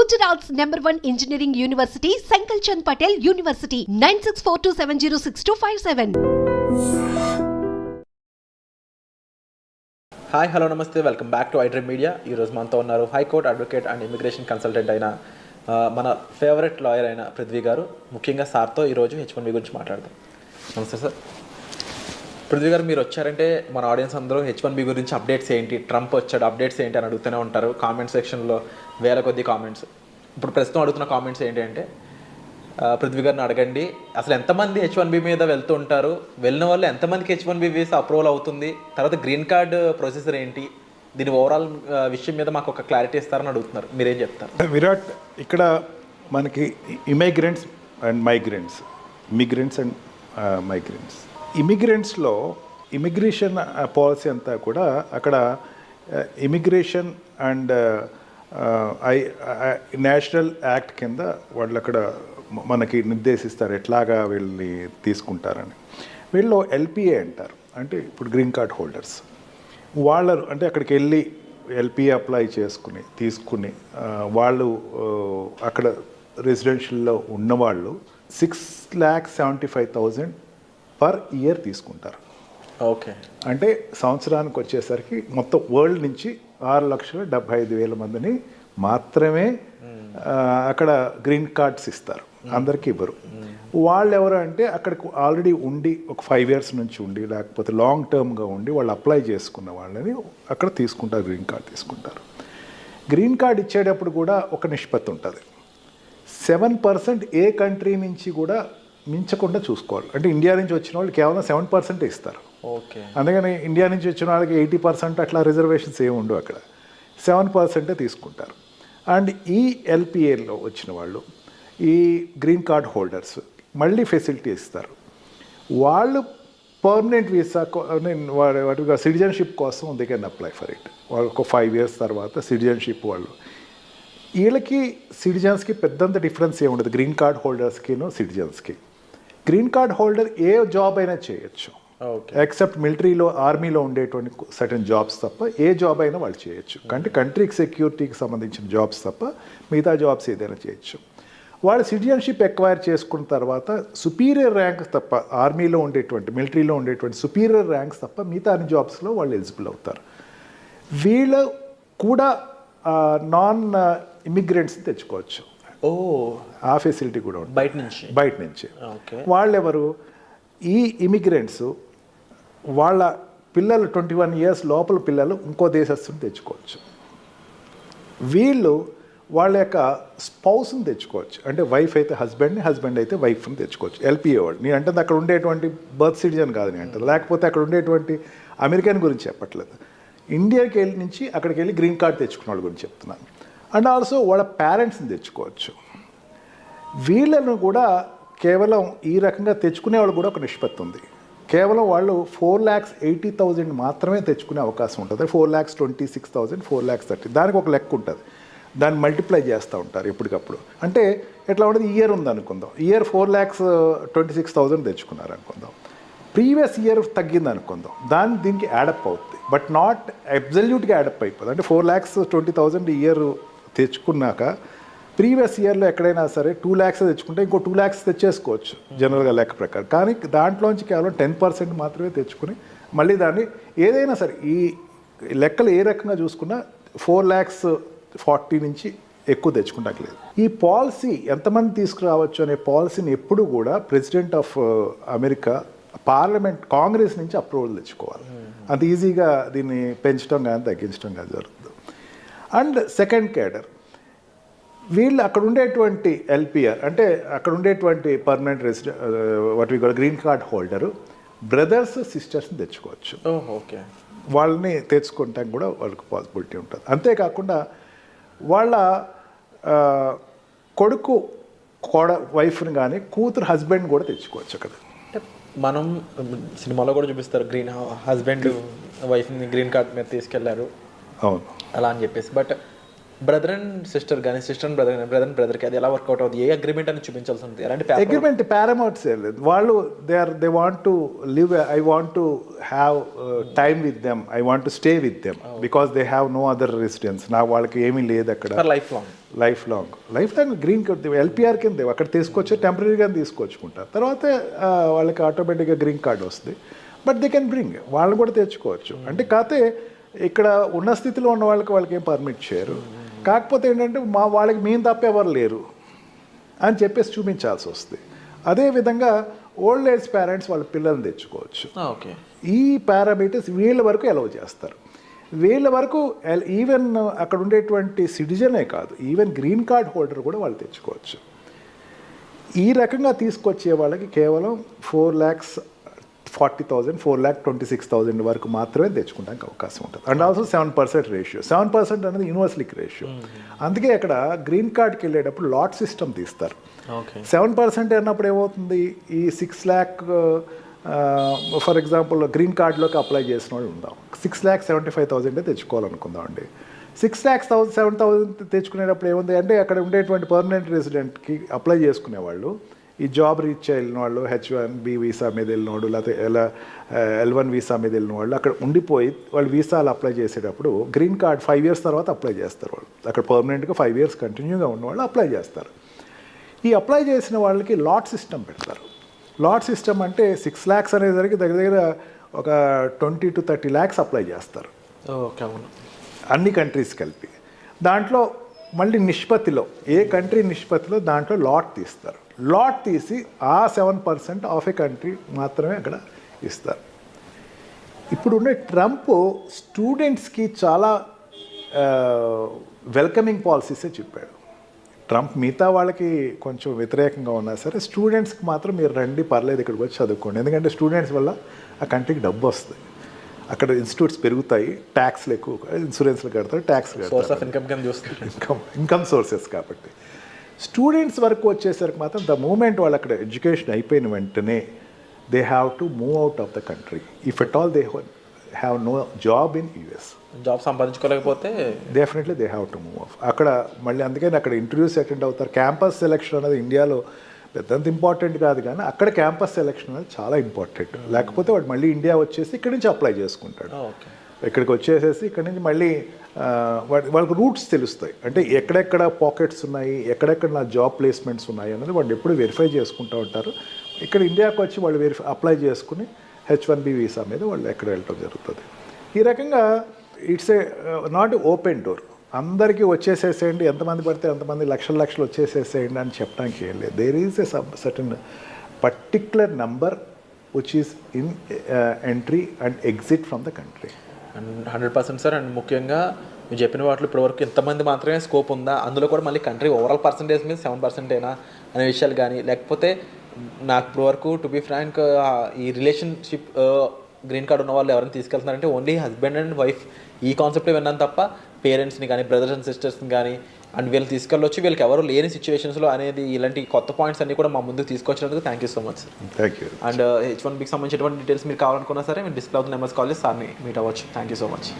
Gujarat's #1 engineering university, Sankalchand Patel University, 9642706257. Hi hello నమస్తే welcome back to iDream media. ఈరోజు మనతో ఉన్నారు high court advocate and immigration consultant అయిన మన ఫేవరెట్ లాయర్ అయిన పృథ్వీ గారు. ముఖ్యంగా సార్తో ఈరోజు H1B గురించి మాట్లాడదాం. నమస్తే సార్. పృథ్వీ గారు, మీరు వచ్చారంటే మన ఆడియన్స్ అందరూ H1B గురించి అప్డేట్స్ ఏంటి, ట్రంప్ వచ్చాడు అప్డేట్స్ ఏంటి అని అడుగుతూనే ఉంటారు. కామెంట్ సెక్షన్లో వేల కొద్ది కామెంట్స్. ఇప్పుడు ప్రస్తుతం అడుగుతున్న కామెంట్స్ ఏంటి అంటే, పృథ్వీ గారిని అడగండి, అసలు ఎంతమంది H1B మీద వెళ్తూ ఉంటారు, వెళ్ళిన వాళ్ళు ఎంతమందికి H1B వీసా అప్రూవల్ అవుతుంది, తర్వాత గ్రీన్ కార్డ్ ప్రొసెసర్ ఏంటి, దీని ఓవరాల్ విషయం మీద మాకు ఒక క్లారిటీ ఇస్తారని అడుగుతున్నారు. మీరేం చెప్తారు? విరాట్, ఇక్కడ మనకి ఇమిగ్రెంట్స్ అండ్ మైగ్రెంట్స్, ఇమిగ్రెంట్స్లో ఇమిగ్రేషన్ పాలసీ అంతా కూడా అక్కడ ఇమిగ్రేషన్ అండ్ నేషనల్ యాక్ట్ కింద వాళ్ళు అక్కడ మనకి నిర్దేశిస్తారు ఎట్లాగా వీళ్ళని తీసుకుంటారని. వీళ్ళు ఎల్పిఏ అంటారు, అంటే ఇప్పుడు గ్రీన్ కార్డ్ హోల్డర్స్. వాళ్ళు అంటే అక్కడికి వెళ్ళి ఎల్పిఏ అప్లై తీసుకుని వాళ్ళు అక్కడ రెసిడెన్షియల్లో ఉన్నవాళ్ళు 6,75,000 పర్ ఇయర్ తీసుకుంటారు. ఓకే, అంటే సంవత్సరానికి వచ్చేసరికి మొత్తం వరల్డ్ నుంచి 6,75,000 మందిని మాత్రమే అక్కడ గ్రీన్ కార్డ్స్ ఇస్తారు, అందరికీ ఇవ్వరు. వాళ్ళు ఎవరు అంటే అక్కడికి ఆల్రెడీ ఉండి ఒక 5 years నుంచి ఉండి, లేకపోతే లాంగ్ టర్మ్గా ఉండి వాళ్ళు అప్లై చేసుకున్న వాళ్ళని అక్కడ తీసుకుంటారు, గ్రీన్ కార్డ్ తీసుకుంటారు. గ్రీన్ కార్డ్ ఇచ్చేటప్పుడు కూడా ఒక నిష్పత్తి ఉంటుంది. 7% ఏ కంట్రీ నుంచి కూడా మించకుండా చూసుకోవాలి. అంటే ఇండియా నుంచి వచ్చిన వాళ్ళు కేవలం 7% ఇస్తారు. ఓకే, అందుకని ఇండియా నుంచి వచ్చిన వాళ్ళకి 80% అట్లా రిజర్వేషన్స్ ఏమి ఉండవు, అక్కడ 7% తీసుకుంటారు. అండ్ ఈ ఎల్పిఏలో వచ్చిన వాళ్ళు, ఈ గ్రీన్ కార్డ్ హోల్డర్స్ మళ్ళీ ఫెసిలిటీ ఇస్తారు. వాళ్ళు పర్మనెంట్ వీసా వాటిగా సిటిజన్షిప్ కోసం they can apply for it. వాళ్ళు ఒక 5 years తర్వాత సిటిజన్షిప్ వాళ్ళు. వీళ్ళకి సిటిజన్స్కి పెద్దంత డిఫరెన్స్ ఏమి ఉండదు, గ్రీన్ కార్డ్ హోల్డర్స్కిను సిటిజన్స్కి. గ్రీన్ కార్డ్ హోల్డర్ ఏ జాబ్ అయినా చేయొచ్చు, ఎక్సెప్ట్ మిలిటరీలో, ఆర్మీలో ఉండేటువంటి సర్టన్ జాబ్స్ తప్ప ఏ జాబ్ అయినా వాళ్ళు చేయొచ్చు. అంటే కంట్రీకి సెక్యూరిటీకి సంబంధించిన జాబ్స్ తప్ప మిగతా జాబ్స్ ఏదైనా చేయొచ్చు. వాళ్ళు సిటిజన్షిప్ ఎక్వైర్ చేసుకున్న తర్వాత సుపీరియర్ ర్యాంక్స్ తప్ప, ఆర్మీలో ఉండేటువంటి, మిలిటరీలో ఉండేటువంటి సుపీరియర్ ర్యాంక్స్ తప్ప మిగతా అన్ని జాబ్స్లో వాళ్ళు ఎలిజిబుల్ అవుతారు. వీళ్ళు కూడా నాన్ ఇమిగ్రెంట్స్ని తెచ్చుకోవచ్చు. ఆ ఫెసిలిటీ కూడా ఉంటుంది బయట నుంచి. వాళ్ళెవరు? ఈ ఇమిగ్రెంట్స్ వాళ్ళ పిల్లలు 21 years లోపల పిల్లలు ఇంకో దేశస్తుని తెచ్చుకోవచ్చు. వీళ్ళు వాళ్ళ యొక్క స్పౌస్ని తెచ్చుకోవచ్చు. అంటే వైఫ్ అయితే హస్బెండ్ని, హస్బెండ్ అయితే వైఫ్ని తెచ్చుకోవచ్చు. ఎల్పిఏ వాళ్ళు. నేను అంటే అక్కడ ఉండేటువంటి బర్త్ సిటిజన్ కాదు నేను అంటే, లేకపోతే అక్కడ ఉండేటువంటి అమెరికన్ గురించి చెప్పట్లేదు, ఇండియాకి వెళ్ళి నుంచి అక్కడికి వెళ్ళి గ్రీన్ కార్డ్ తెచ్చుకున్న వాళ్ళ గురించి చెప్తున్నాను. అండ్ ఆల్సో వాళ్ళ పేరెంట్స్ని తెచ్చుకోవచ్చు. వీళ్ళను కూడా కేవలం ఈ రకంగా తెచ్చుకునే వాళ్ళు కూడా ఒక నిష్పత్తి ఉంది. కేవలం వాళ్ళు 4,80,000 మాత్రమే తెచ్చుకునే అవకాశం ఉంటుంది. 4,26,000, 4,30,000 దానికి ఒక లెక్క ఉంటుంది. దాన్ని మల్టిప్లై చేస్తూ ఉంటారు ఎప్పటికప్పుడు. అంటే ఎట్లా ఉంటుంది, ఇయర్ ఉందనుకుందాం, ఇయర్ 4,26,000 తెచ్చుకున్నారు అనుకుందాం, ప్రీవియస్ ఇయర్ తగ్గింది అనుకుందాం, దీనికి యాడప్ అవుతుంది. బట్ నాట్ అబ్జల్యూట్గా యాడప్ అయిపోతుంది. అంటే 4,20,000 ఇయర్ తెచ్చుకున్నాక ప్రీవియస్ ఇయర్లో ఎక్కడైనా సరే 2 lakhs తెచ్చుకుంటే ఇంకో 2 lakhs తెచ్చేసుకోవచ్చు జనరల్గా లెక్క ప్రకారం. కానీ దాంట్లోంచి కేవలం 10% మాత్రమే తెచ్చుకుని మళ్ళీ దాన్ని ఏదైనా సరే ఈ లెక్కలు ఏ రకంగా చూసుకున్నా 4,40,000 నుంచి ఎక్కువ తెచ్చుకుంటలేదు. ఈ పాలసీ ఎంతమంది తీసుకురావచ్చు అనే పాలసీని ఎప్పుడు కూడా president of America parliament, Congress నుంచి అప్రూవల్ తెచ్చుకోవాలి. అంత ఈజీగా దీన్ని పెంచడం కానీ తగ్గించడం కానీ జరుగుతుంది. అండ్ సెకండ్ కేడర్, వీళ్ళు అక్కడ ఉండేటువంటి ఎల్పిఆర్ అంటే అక్కడ ఉండేటువంటి permanent resident what we call green card holder brothers, సిస్టర్స్ని తెచ్చుకోవచ్చు. ఓకే, వాళ్ళని తెచ్చుకుంటానికి కూడా వాళ్ళకి పాసిబిలిటీ ఉంటుంది. అంతేకాకుండా వాళ్ళ కొడుకు వైఫ్ని కానీ కూతురు హస్బెండ్ కూడా తెచ్చుకోవచ్చు. అక్కడ మనం సినిమాలో కూడా చూపిస్తారు, హస్బెండ్ వైఫ్ని గ్రీన్ కార్డ్ మీద తీసుకెళ్లారు, అవును అలా అని చెప్పేసి. బట్ బ్రదర్ అండ్ సిస్టర్ కానీ, సిస్టర్ అండ్ బ్రదర్కి అది ఎలా వర్కౌట్ అవుతుంది? ఏ అగ్రిమెంట్ అని చూపించాల్సి ఉంటుంది? అలాంటి అగ్రిమెంట్ పారామౌంట్స్ ఏం లేదు. వాళ్ళు they want to live, I want to have time with them, I want to stay with them because they have no other residence. నాకు వాళ్ళకి ఏమీ లేదు అక్కడ, life long life long green card LPR కింద అక్కడ తీసుకొచ్చి టెంపరీగా తీసుకొచ్చుకుంటారు. తర్వాత వాళ్ళకి ఆటోమేటిక్గా గ్రీన్ కార్డ్ వస్తుంది. బట్ దే కెన్ బ్రింగ్, వాళ్ళు కూడా తెచ్చుకోవచ్చు. అంటే కాకపోతే ఇక్కడ ఉన్న స్థితిలో ఉన్న వాళ్ళకి ఏం పర్మిట్ చేయరు. కాకపోతే ఏంటంటే వాళ్ళకి మేము తప్ప ఎవరు లేరు అని చెప్పేసి చూపించాల్సి వస్తుంది. అదేవిధంగా ఓల్డ్ ఏజ్ పేరెంట్స్ వాళ్ళ పిల్లల్ని తెచ్చుకోవచ్చు. ఓకే, ఈ పారామీటర్స్ వీళ్ళ వరకు అలౌ చేస్తారు. వీళ్ళ వరకు ఈవెన్ అక్కడ ఉండేటువంటి సిటిజనే కాదు, ఈవెన్ గ్రీన్ కార్డ్ హోల్డర్ కూడా వాళ్ళు తెచ్చుకోవచ్చు. ఈ రకంగా తీసుకొచ్చే వాళ్ళకి కేవలం 4,40,000 4,26,000 వరకు మాత్రమే తెచ్చుకోవడానికి అవకాశం ఉంటుంది. And also 7% ratio. 7% అనేది యూనివర్సలిక్ రేషియో. అందుకే అక్కడ గ్రీన్ కార్డ్కి వెళ్ళేటప్పుడు లాట్ సిస్టమ్ తీస్తారు. 7% అన్నప్పుడు ఏమవుతుంది, ఈ 6 lakh ఫర్ ఎగ్జాంపుల్ గ్రీన్ కార్డులోకి అప్లై చేసిన వాళ్ళు ఉందాం, 6,75,000 తెచ్చుకోవాలనుకుందాం అండి. 6,07,000 తెచ్చుకునేటప్పుడు ఏముంది అంటే అక్కడ ఉండేటువంటి పర్మనెంట్ రెసిడెంట్కి అప్లై చేసుకునేవాళ్ళు, ఈ జాబ్ రీచ్ వెళ్ళిన వాళ్ళు, H1B వీసా మీద వెళ్ళిన వాళ్ళు, లేకపోతే L1 వీసా మీద వెళ్ళిన వాళ్ళు అక్కడ ఉండిపోయి వాళ్ళు వీసాలు అప్లై చేసేటప్పుడు గ్రీన్ కార్డ్ 5 years తర్వాత అప్లై చేస్తారు. వాళ్ళు అక్కడ పర్మనెంట్గా 5 years కంటిన్యూగా ఉన్నవాళ్ళు అప్లై చేస్తారు. ఈ అప్లై చేసిన వాళ్ళకి లాట్ సిస్టమ్ పెడతారు. లాట్ సిస్టమ్ అంటే 6 lakhs అనేసరికి దగ్గర ఒక 20 to 30 lakhs అప్లై చేస్తారు. ఓకే, అవును, అన్ని కంట్రీస్ కలిపి. దాంట్లో మళ్ళీ నిష్పత్తిలో ఏ కంట్రీ నిష్పత్తిలో దాంట్లో లాట్ తీస్తారు. లాట్ తీసి ఆ 7% ఆఫ్ ఏ కంట్రీ మాత్రమే అక్కడ ఇస్తారు. ఇప్పుడున్న ట్రంప్ స్టూడెంట్స్కి చాలా వెల్కమింగ్ పాలసీసే చెప్పాడు. ట్రంప్ మిగతా వాళ్ళకి కొంచెం వ్యతిరేకంగా ఉన్నా సరే స్టూడెంట్స్కి మాత్రం మీరు రండి, పర్లేదు ఇక్కడికి వచ్చి చదువుకోండి. ఎందుకంటే స్టూడెంట్స్ వల్ల ఆ కంట్రీకి డబ్బు వస్తుంది, అక్కడ ఇన్స్టిట్యూట్స్ పెరుగుతాయి, ట్యాక్స్లు ఎక్కువ, ఇన్సూరెన్స్లు కడతారు, ట్యాక్స్లు కడతారు, ఇన్కమ్ సోర్సెస్. కాబట్టి స్టూడెంట్స్ వరకు వచ్చేసరికి మాత్రం ద మూమెంట్ వాళ్ళు అక్కడ ఎడ్యుకేషన్ అయిపోయిన వెంటనే they have to move out of the country if at all they have no job in US. Job సంపాదించుకోలేకపోతే definitely they have to move off. అక్కడ మళ్ళీ అందుకని అక్కడ ఇంటర్వ్యూస్ అటెండ్ అవుతారు. క్యాంపస్ సెలెక్షన్ అనేది ఇండియాలో పెద్దంత ఇంపార్టెంట్ కాదు, కానీ అక్కడ క్యాంపస్ సెలెక్షన్ అనేది చాలా ఇంపార్టెంట్. లేకపోతే వాడు మళ్ళీ ఇండియా వచ్చేసి ఇక్కడి నుంచి అప్లై చేసుకుంటాడు. ఇక్కడికి వచ్చేసేసి ఇక్కడి నుంచి మళ్ళీ వాళ్ళకి రూట్స్ తెలుస్తాయి. అంటే ఎక్కడెక్కడ పాకెట్స్ ఉన్నాయి, ఎక్కడెక్కడ నా జాబ్ ప్లేస్మెంట్స్ ఉన్నాయి అన్నది వాళ్ళు ఎప్పుడు వెరిఫై చేసుకుంటూ ఉంటారు. ఇక్కడ ఇండియాకి వచ్చి వాళ్ళు అప్లై చేసుకుని H1B వీసా మీద వాళ్ళు ఎక్కడ వెళ్ళటం జరుగుతుంది. ఈ రకంగా it's a not open door. అందరికీ వచ్చేసేసేయండి, ఎంతమంది పడితే అంతమంది లక్షలు వచ్చేసేసేయండి అని చెప్పడానికి ఏం లేదు. There is a certain particular number which is in entry and exit from the country. 100% sir. And ముఖ్యంగా మీరు చెప్పిన వాటిలో ఇప్పటివరకు ఇంతమంది మాత్రమే స్కోప్ ఉందా, అందులో కూడా మళ్ళీ కంట్రీ ఓవరాల్ పర్సంటేజ్ మీద 7%ఏనా అనే విషయాలు కానీ, లేకపోతే నాకు ఇప్పటివరకు టు బీ ఫ్రాంక్ ఈ రిలేషన్షిప్ గ్రీన్ కార్డ్ ఉన్న వాళ్ళు ఎవరైనా తీసుకెళ్తున్నారంటే ఓన్లీ హస్బెండ్ అండ్ వైఫ్ ఈ కాన్సెప్ట్ విన్నాను తప్ప పేరెంట్స్ని కానీ బ్రదర్స్ అండ్ సిస్టర్స్ని కానీ అండ్ వీళ్ళు తీసుకెళ్ళొచ్చి వీళ్ళకి ఎవరు లేని సిచ్యువేషన్స్లో అనేది ఇలాంటి కొత్త పాయింట్స్ అన్ని కూడా మా ముందుకు తీసుకొచ్చినందుకు thank you so much sir. Thank you. And H1Bకి సంబంధించినటువంటి డీటెయిల్స్ మీరు కావాలనుకున్నా సరే మీరు డిస్ప్లే అవుతున్న నెంబర్స్ కాల్ చేసి సార్ని మీట్ అవ్వచ్చు. Thank you so much.